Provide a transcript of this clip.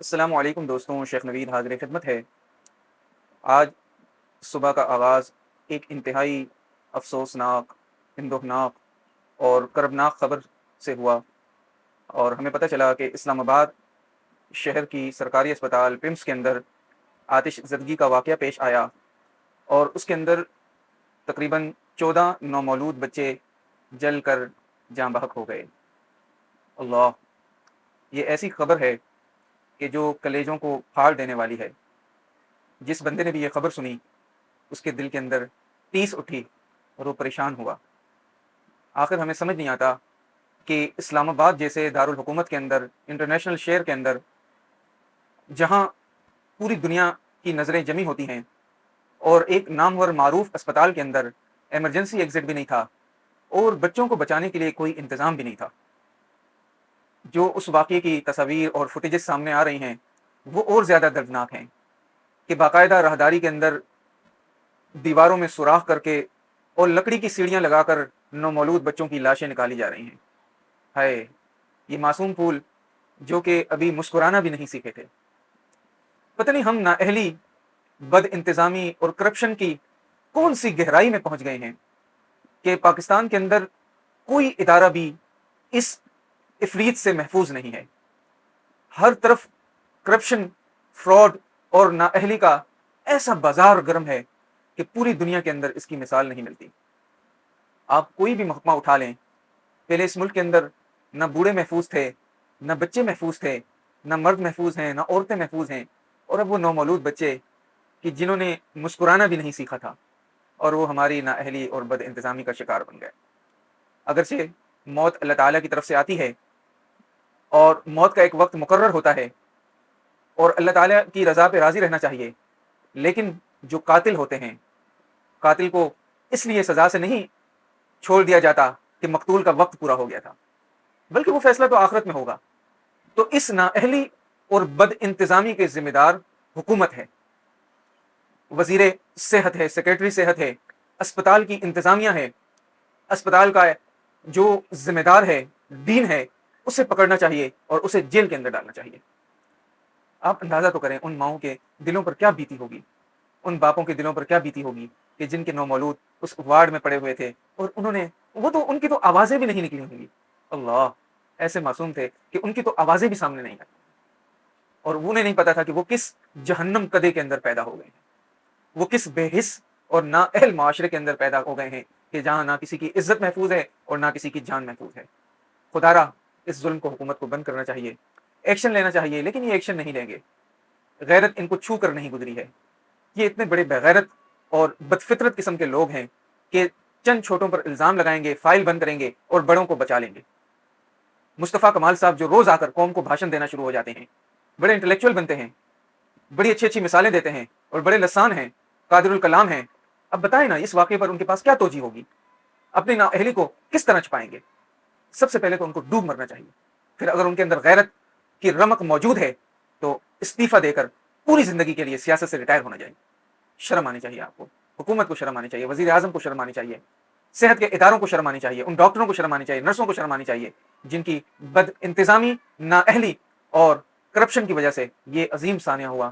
السلام علیکم دوستوں، شیخ نوید حاضر خدمت ہے۔ آج صبح کا آغاز ایک انتہائی افسوسناک، اندوہناک اور کربناک خبر سے ہوا، اور ہمیں پتہ چلا کہ اسلام آباد شہر کی سرکاری اسپتال پمس کے اندر آتش زدگی کا واقعہ پیش آیا، اور اس کے اندر تقریباً 14 نومولود بچے جل کر جاں بحق ہو گئے۔ اللہ، یہ ایسی خبر ہے کہ جو کلیجوں کو پھاڑ دینے والی ہے۔ جس بندے نے بھی یہ خبر سنی اس کے دل کے اندر ٹیس اٹھی اور وہ پریشان ہوا۔ آخر ہمیں سمجھ نہیں آتا کہ اسلام آباد جیسے دارالحکومت کے اندر، انٹرنیشنل شہر کے اندر، جہاں پوری دنیا کی نظریں جمی ہوتی ہیں، اور ایک نامور معروف اسپتال کے اندر ایمرجنسی ایگزٹ بھی نہیں تھا، اور بچوں کو بچانے کے لیے کوئی انتظام بھی نہیں تھا۔ جو اس واقعے کی تصاویر اور فوٹیجز سامنے آ رہی ہیں وہ اور زیادہ دردناک ہیں کہ باقاعدہ راہداری کے اندر دیواروں میں سوراخ کر کے اور لکڑی کی سیڑھیاں لگا کر نومولود بچوں کی لاشیں نکالی جا رہی ہیں۔ ہائے، یہ معصوم پھول جو کہ ابھی مسکرانا بھی نہیں سیکھے تھے۔ پتہ نہیں ہم نااہلی، بد انتظامی اور کرپشن کی کون سی گہرائی میں پہنچ گئے ہیں کہ پاکستان کے اندر کوئی ادارہ بھی اس افریت سے محفوظ نہیں ہے۔ ہر طرف کرپشن، فراڈ اور نااہلی کا ایسا بازار گرم ہے کہ پوری دنیا کے اندر اس کی مثال نہیں ملتی۔ آپ کوئی بھی محکمہ اٹھا لیں، پہلے اس ملک کے اندر نہ بوڑھے محفوظ تھے، نہ بچے محفوظ تھے، نہ مرد محفوظ ہیں، نہ عورتیں محفوظ ہیں، اور اب وہ نومولود بچے کہ جنہوں نے مسکرانا بھی نہیں سیکھا تھا، اور وہ ہماری نااہلی اور بد انتظامی کا شکار بن گئے۔ اگرچہ موت اللہ تعالیٰ کی طرف سے آتی ہے، اور موت کا ایک وقت مقرر ہوتا ہے، اور اللہ تعالیٰ کی رضا پہ راضی رہنا چاہیے، لیکن جو قاتل ہوتے ہیں، قاتل کو اس لیے سزا سے نہیں چھوڑ دیا جاتا کہ مقتول کا وقت پورا ہو گیا تھا، بلکہ وہ فیصلہ تو آخرت میں ہوگا۔ تو اس نااہلی اور بد انتظامی کے ذمہ دار حکومت ہے، وزیر صحت ہے، سیکرٹری صحت ہے، اسپتال کی انتظامیہ ہے، اسپتال کا جو ذمہ دار ہے، ڈین ہے، اسے پکڑنا چاہیے اور اسے جیل کے اندر ڈالنا چاہیے۔ آپ اندازہ تو کریں ان ماؤں کے دلوں پر کیا بیتی ہوگی، ان باپوں کے دلوں پر کیا بیتی ہوگی کہ جن کے نومولود اس وارڈ میں پڑے ہوئے تھے، اور ان کی تو آوازیں بھی نہیں نکلی ہوں گی۔ اللہ، ایسے معصوم تھے کہ ان کی تو آوازیں بھی سامنے نہیں آئی، اور انہیں نہیں پتا تھا کہ وہ کس جہنم کدے کے اندر پیدا ہو گئے ہیں، وہ کس بے حس اور نااہل معاشرے کے اندر پیدا ہو گئے ہیں کہ جہاں نہ کسی کی عزت محفوظ ہے اور نہ کسی کی جان محفوظ ہے۔ خدارا، اس ظلم کو حکومت کو بند کرنا چاہیے، ایکشن لینا چاہیے، لیکن یہ ایکشن نہیں لیں گے۔ غیرت ان کو چھو کر نہیں گزری ہے۔ یہ اتنے بڑے بغیرت اور بدفطرت قسم کے لوگ ہیں کہ چند چھوٹوں پر الزام لگائیں گے، فائل بند کریں گے اور بڑوں کو بچا لیں گے۔ مصطفیٰ کمال صاحب جو روز آ کر قوم کو بھاشن دینا شروع ہو جاتے ہیں، بڑے انٹلیکچوئل بنتے ہیں، بڑی اچھی اچھی مثالیں دیتے ہیں اور بڑے لسان ہیں، قادر الکلام ہیں۔ اب بتائیں نا، اس واقعے پر ان کے پاس کیا توجیہ ہوگی؟ اپنی نااہلی کو کس طرح چھپائیں گے؟ سب سے پہلے تو ان کو ڈوب مرنا چاہیے، پھر اگر ان کے اندر غیرت کی رمق موجود ہے تو استعفیٰ دے کر پوری زندگی کے لیے سیاست سے ریٹائر ہونا چاہیے۔ شرم آنی چاہیے آپ کو، حکومت کو شرم آنی چاہیے، وزیر اعظم کو شرم آنی چاہیے، صحت کے اداروں کو شرم آنی چاہیے، ان ڈاکٹروں کو شرم آنی چاہیے، نرسوں کو شرم آنی چاہیے جن کی بد انتظامی، نااہلی اور کرپشن کی وجہ سے یہ عظیم سانحہ ہوا